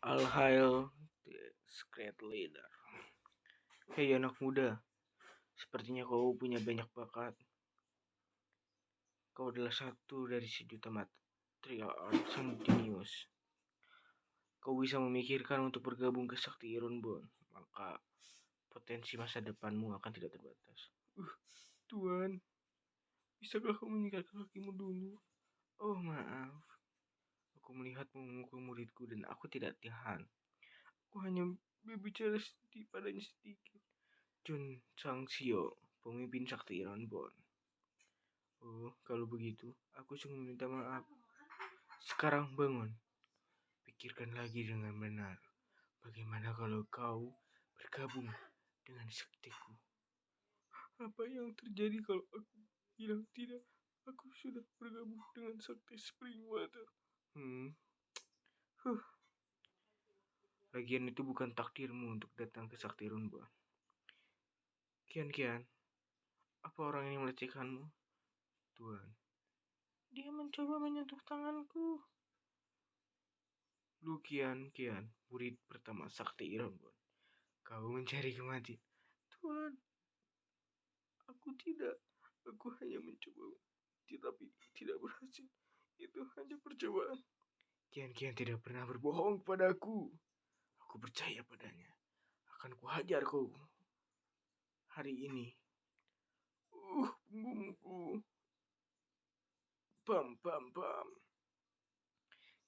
All hail the great leader. Hei anak muda, sepertinya kau punya banyak bakat. Kau adalah satu dari sejuta material arts yang jenius. Kau bisa memikirkan untuk bergabung ke Sakti Ironborn, maka potensi masa depanmu akan tidak terbatas. Tuan, bisakah kau meninggalkan kakimu dulu? Oh maaf, aku melihatmu memukul muridku dan aku tidak tahan. Aku hanya berbicara padanya sedikit. Jun Changsio, pemimpin Sakti Ironborn. Oh, kalau begitu, aku sungguh minta maaf. Sekarang bangun. Pikirkan lagi dengan benar. Bagaimana kalau kau bergabung dengan saktiku? Apa yang terjadi kalau aku bilang tidak? Aku sudah bergabung dengan sakti Springwater. Huh. Lagian itu bukan takdirmu untuk datang ke Sakti Ironborn. Kian, apa orang ini melecehkanmu? Tuan, dia mencoba menyentuh tanganku. Lu Kian, murid pertama Sakti Ironborn. Kau mencari kematian. Tuan, aku tidak. Aku hanya mencoba, tetapi tidak berhasil. Itu hanya percobaan. Kian tidak pernah berbohong kepadaku. Aku percaya padanya. Akan kuhajar kau hari ini. Punggungku. Bam.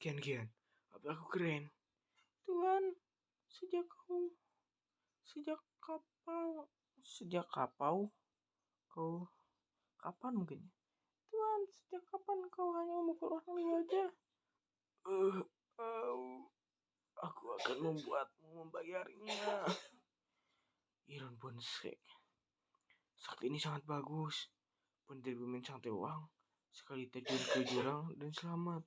Kian, apa aku keren? Tuan, sejak kapan mungkin? Tuan, sejak kapan kau hanya memukul orang di wajah? Aku akan membuatmu membayarnya. Ironborn Shake. Sakti ini sangat bagus. Pendiri Bumi Sakti Wang sekali terjun ke jurang dan selamat.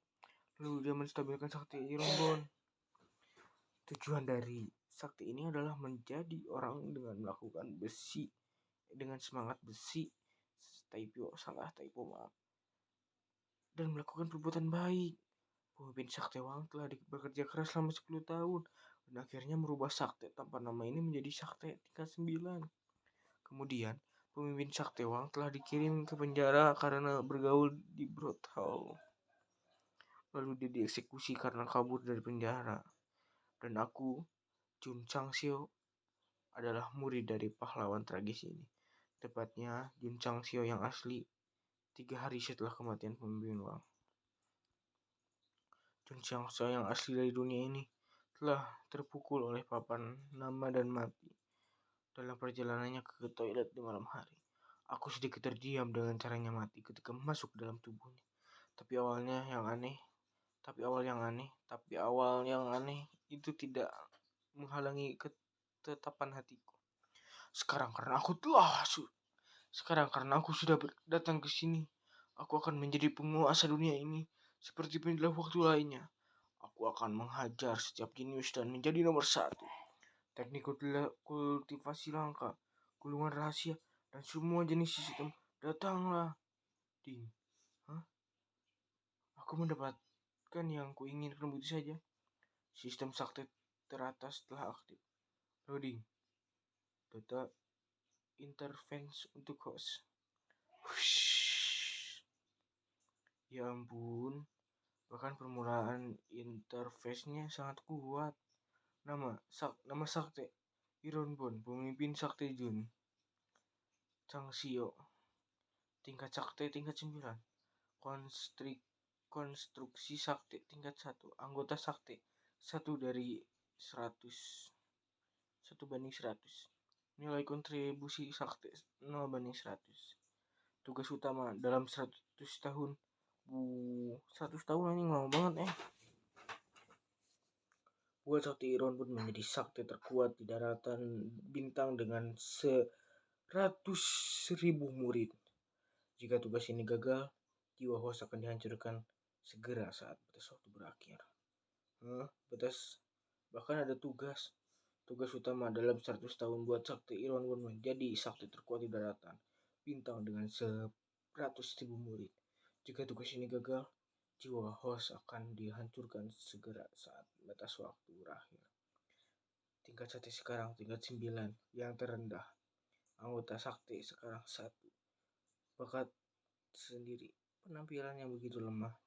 Lalu dia menstabilkan Sakti Ironborn. Tujuan dari sakti ini adalah menjadi orang dengan melakukan besi, dengan semangat besi, maaf, dan melakukan perbuatan baik. Pemimpin Sakti Wang telah bekerja keras selama 10 tahun dan akhirnya merubah sakti tanpa nama ini menjadi sakti tingkat 9. Kemudian, pemimpin Sakti Wang telah dikirim ke penjara karena bergaul di brothel. Lalu dia dieksekusi karena kabur dari penjara. Dan aku, Jun Changsio, adalah murid dari pahlawan tragis ini. Tepatnya Jun Changsio yang asli 3 hari setelah kematian pemimpin Wang. Jun Changsio yang asli dari dunia ini telah terpukul oleh papan nama dan mati dalam perjalanannya ke toilet di malam hari. Aku sedikit terdiam dengan caranya mati ketika masuk dalam tubuhnya. Tapi awal yang aneh itu tidak menghalangi ketetapan hatiku. Sekarang karena aku sudah datang ke sini, aku akan menjadi penguasa dunia ini seperti penjelah waktu lainnya. Aku akan menghajar setiap jenius dan menjadi nomor 1. Teknik kultivasi langka, gulungan rahasia, dan semua jenis sistem. Datanglah, Ding. Aku mendapatkan yang kuinginkan begitu saja. Sistem sakti teratas telah aktif. Loading. Data interference untuk host. Ya ampun. Bahkan permulaan interface-nya sangat kuat. Nama sakti Ironborn, pemimpin sakti Jun Changsio. Tingkat sakti tingkat 9. Konstruksi sakti tingkat 1. Anggota sakti 1 dari 100. 1/100. Nilai kontribusi sakti 0/100. Tugas utama dalam 100 tahun. 100 tahun ini lama banget Buat Sakti Ironborn menjadi sakti terkuat di daratan bintang dengan 100.000 murid. Jika tugas ini gagal, jiwa host akan dihancurkan segera saat batas waktu berakhir. Bahkan ada tugas utama dalam 100 tahun buat Sakti Ironborn menjadi sakti terkuat di daratan bintang dengan 100.000 murid. Jika tugas ini gagal, jiwa host akan dihancurkan segera saat batas waktu berakhir. Tingkat sakti sekarang tingkat 9 yang terendah. Anggota sakti sekarang 1. Bakat sendiri. Penampilan yang begitu lemah.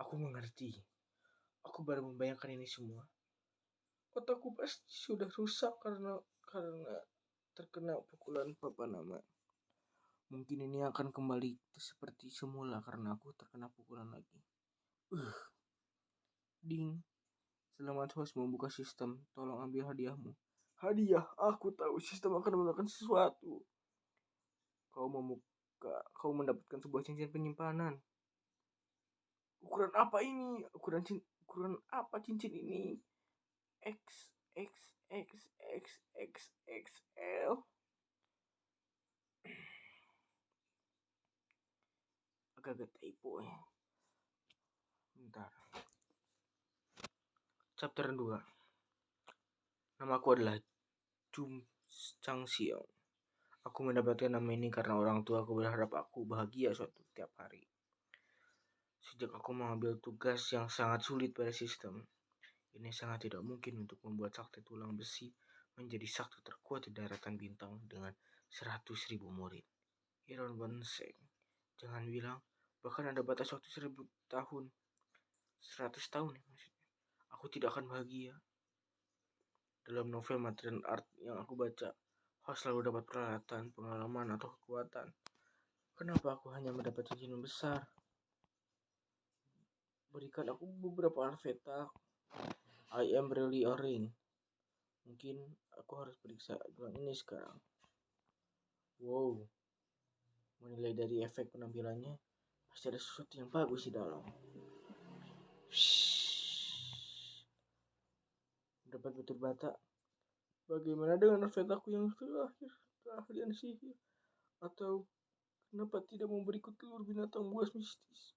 Aku mengerti. Aku baru membayangkan ini semua. Otakku pasti sudah rusak karena terkena pukulan Papa Nama. Mungkin ini akan kembali seperti semula karena aku terkena pukulan lagi. Ding. Selamat host membuka sistem. Tolong ambil hadiahmu. Hadiah? Aku tahu sistem akan melakukan sesuatu. Kau mendapatkan sebuah cincin penyimpanan. Ukuran apa ini? Ukuran apa cincin ini? XXXXXL. Agak typo ya. Bentar. Chapter 2. Namaku adalah Jum Chang Xiao. Aku mendapatkan nama ini karena orang tua aku berharap aku bahagia suatu tiap hari. Sejak aku mengambil tugas yang sangat sulit pada sistem, ini sangat tidak mungkin untuk membuat sakti tulang besi menjadi sakti terkuat di daratan bintang dengan 100.000 murid. Iron Bonseng. Jangan bilang, bahkan ada batas waktu 1000 tahun. 100 tahun ya maksudnya. Aku tidak akan bahagia. Dalam novel material art yang aku baca, host selalu dapat peralatan, pengalaman, atau kekuatan. Kenapa aku hanya mendapat cincin besar? Berikan aku beberapa artefak. I am really a ring. Mungkin aku harus periksa gelang ini sekarang. Wow. Menilai dari efek penampilannya, pasti ada sesuatu yang bagus di dalam. Dapat betul bata. Bagaimana dengan artefakku yang terakhir? Keahlian sihir? Atau kenapa tidak memberiku telur binatang buas mistis?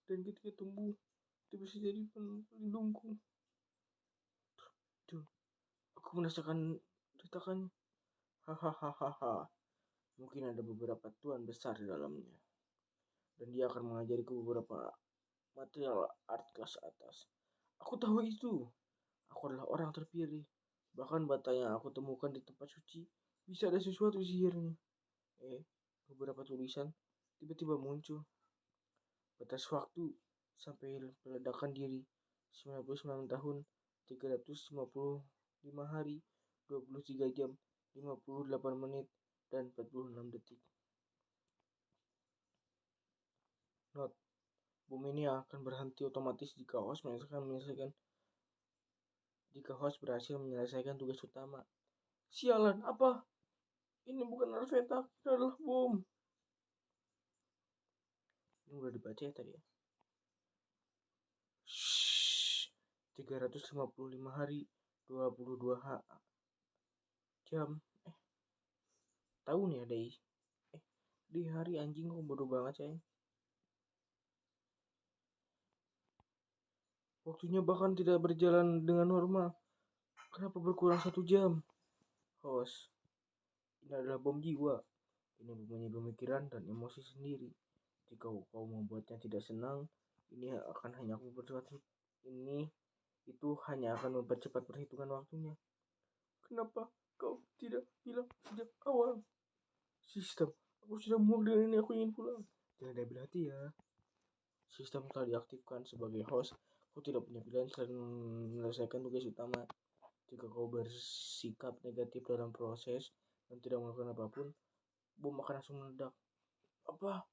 Dan ketika tumbuh, itu bisa jadi pelindungku. Tuh, aku merasakan retakan. Hahaha. Mungkin ada beberapa tuan besar di dalamnya. Dan dia akan mengajariku beberapa material art kelas atas. Aku tahu itu. Aku adalah orang terpilih. Bahkan bata yang aku temukan di tempat suci bisa ada sesuatu sihirnya. Beberapa tulisan tiba-tiba muncul. Batas waktu sampai meledakan diri 99 tahun 355 hari 23 jam 58 menit dan 46 detik. Note: bom ini akan berhenti otomatis jika host berhasil menyelesaikan tugas utama. Sialan, apa? Ini bukan artefak, ini adalah bom. Ini udah dibaca ya tadi ya. 355 hari 22 jam tahun ya day. Di hari anjing kok bodoh banget say. Waktunya bahkan tidak berjalan dengan normal. Kenapa berkurang 1 jam? Host, ini adalah bom jiwa. Ini mempunyai pemikiran dan emosi sendiri. Jika kau membuatnya tidak senang, ini hanya akan mempercepat perhitungan waktunya. Kenapa kau tidak bilang sejak awal? Sistem, aku sudah muak dengan ini, aku ingin pulang. Jangan diambil hati ya. Sistem telah diaktifkan sebagai host. Kau tidak punya pilihan selain menyelesaikan tugas utama. Jika kau bersikap negatif dalam proses dan tidak melakukan apapun, bom akan langsung meledak. Apa?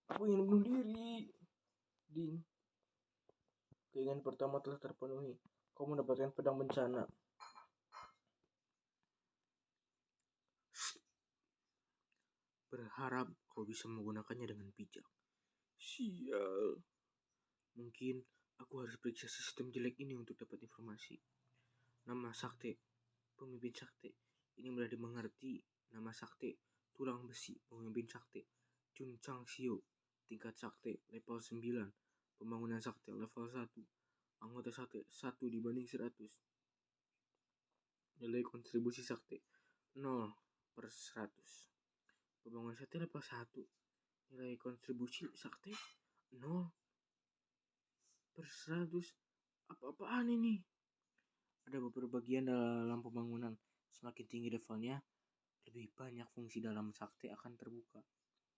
Aku ingin bunuh diri. Ding. Keinginan pertama telah terpenuhi. Kau mendapatkan pedang bencana. Berharap kau bisa menggunakannya dengan bijak. Sial. Mungkin aku harus periksa sistem jelek ini untuk dapat informasi. Nama sakti, pemimpin sakti. Ini mudah dimengerti. Nama sakti, tulang besi, pemimpin sakti. Jun Chang Xiao, tingkat sakti, level 9. Pembangunan sakti, level 1. Anggota sakti, 1/100. Nilai kontribusi sakti, 0/100. Pembangunan sakti level 1. Nilai kontribusi sakti 0/100. Apa-apaan ini? Ada beberapa bagian dalam pembangunan. Semakin tinggi levelnya, lebih banyak fungsi dalam sakti akan terbuka.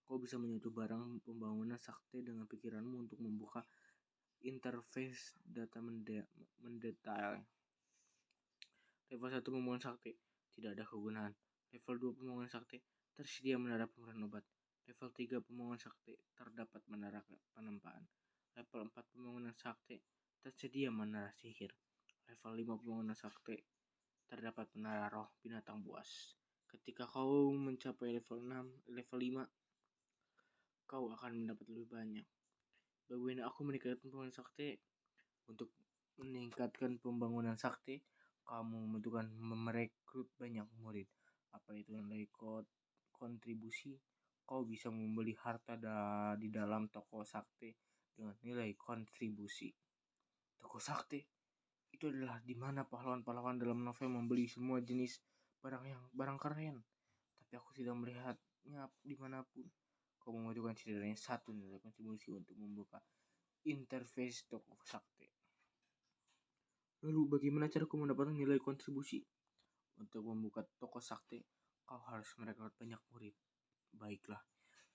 Kau bisa menyentuh barang pembangunan sakti dengan pikiranmu untuk membuka interface data mendetail. Level 1 pembangunan sakti, tidak ada kegunaan. Level 2 pembangunan sakti, tersedia menara pemberian obat. Level 3 pembangunan sakti, terdapat menara penempaan. Level 4 pembangunan sakti, tersedia menara sihir. Level 5 pembangunan sakti, terdapat menara roh binatang buas. Ketika kau mencapai level 5, kau akan mendapat lebih banyak. Bagaimana aku meningkatkan pembangunan sakti? Untuk meningkatkan pembangunan sakti, kamu membutuhkan merekrut banyak murid. Apa itu nilai kontribusi? Kau bisa membeli harta di dalam toko sakti dengan nilai kontribusi. Toko sakti itu adalah di mana pahlawan-pahlawan dalam novel membeli semua jenis barang keren. Tapi aku tidak melihatnya dimanapun. Kau membutuhkan setidaknya 1 nilai kontribusi untuk membuka interface toko sakti. Lalu bagaimana cara kau mendapatkan nilai kontribusi? Untuk membuka toko sakti, kau harus merekrut banyak murid. Baiklah,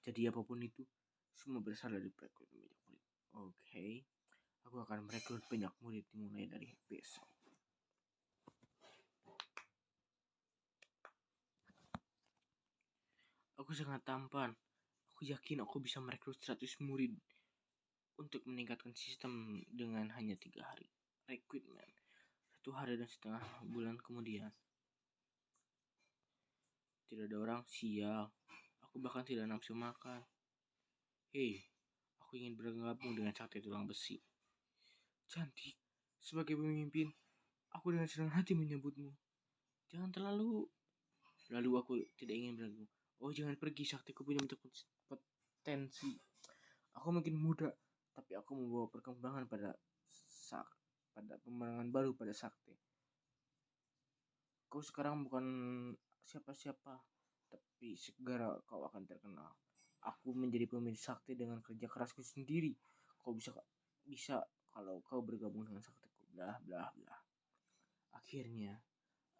jadi apapun itu, semua berasal dari merekrut banyak murid. Oke, aku akan merekrut banyak murid dimulai dari besok. Aku sangat tampan. Aku yakin aku bisa merekrut 100 murid untuk meningkatkan sistem dengan hanya 3 hari. Recruitment. 1 hari dan setengah bulan kemudian. Tidak ada orang, sial. Aku bahkan tidak nafsu makan. Hei, aku ingin bergabung dengan sakti tulang besi. Cantik, sebagai pemimpin, aku dengan senang hati menyambutmu. Jangan terlalu. Lalu aku tidak ingin bergabung. Oh, jangan pergi, saktiku punya banyak potensi. Aku mungkin muda, tapi aku membawa perkembangan pada pemandangan baru pada sakti. Kau sekarang bukan siapa-siapa, tapi segera kau akan terkenal. Aku menjadi pemimpin sakti dengan kerja kerasku sendiri. Kau bisa kalau kau bergabung dengan saktiku. Blah blah blah. Akhirnya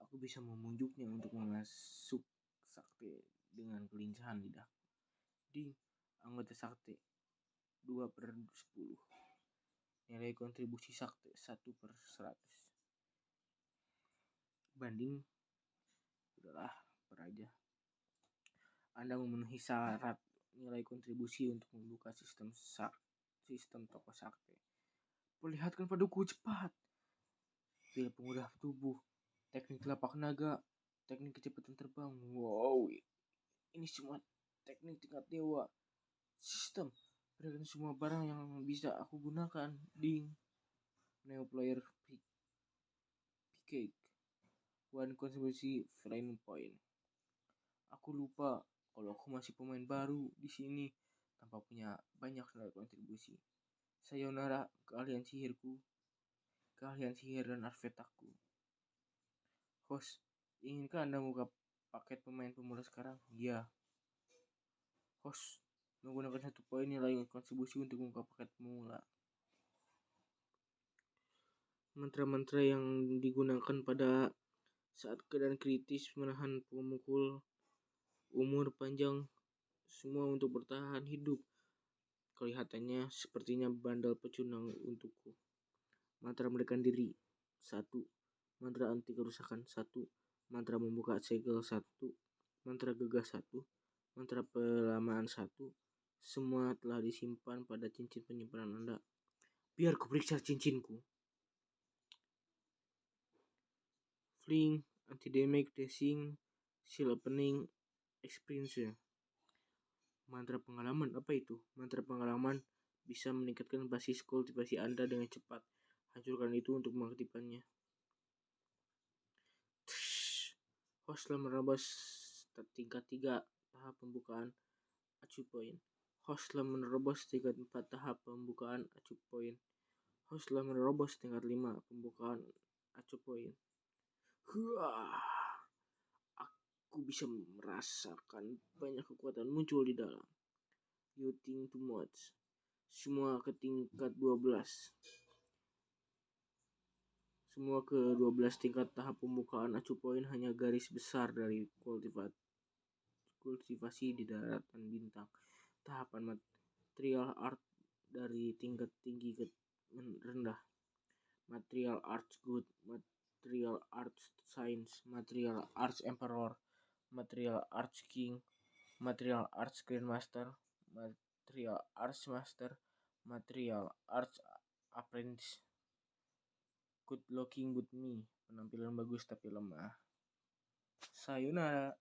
aku bisa memujuknya untuk masuk sakti dengan kelincahan lidah. Ding, anggota sakti 2/10. Nilai kontribusi sakti 1/100. Banding, udahlah, peraja. Anda memenuhi syarat nilai kontribusi untuk membuka sistem toko sakti. Perlihatkan padaku cepat. Pil pengudah tubuh, teknik telapak naga, teknik kecepatan terbang. Wow, ini semua teknik tingkat dewa. Sistem, berikan semua barang yang bisa aku gunakan. Ding. Neo player cake. 1 kontribusi frame point. Aku lupa kalau aku masih pemain baru di sini tanpa punya banyak nilai kontribusi. Sayonara, keahlian sihir dan artefakku. Host, inginkah Anda membuka paket pemain pemula sekarang? Ya. Host, menggunakan 1 poin nilai kontribusi untuk membuka paket pemula. Mantra-mantra yang digunakan pada saat keadaan kritis, menahan pemukul, umur panjang, semua untuk bertahan hidup. Kelihatannya sepertinya bandal pecundang untukku. Mantra melarikan diri 1. Mantra anti kerusakan 1. Mantra membuka segel 1. Mantra gegah 1. Mantra pelamaan 1. Semua telah disimpan pada cincin penyimpanan Anda. Biar kuperiksa cincinku. Fling, anti-damage, dashing, seal opening, experience. Mantra pengalaman, apa itu? Mantra pengalaman bisa meningkatkan basis kultivasi Anda dengan cepat. Hancurkan itu untuk mengaktifkannya. Host telah menerobos tingkat 3 tahap pembukaan acuh poin. Host telah menerobos tingkat 4 tahap pembukaan acuh poin. Host telah menerobos tingkat 5 pembukaan acuh poin. Aku bisa merasakan banyak kekuatan muncul di dalam. You think too much. Semua ke tingkat 12. Semua ke 12 tingkat tahap pembukaan acuh poin hanya garis besar dari kultivasi di daratan bintang. Tahapan material art dari tingkat tinggi ke rendah. Material arts good, material arts science, material arts emperor, material arts king, material arts grandmaster, material arts master, material arts apprentice. Good looking good me, penampilan bagus tapi lemah. Sayonara.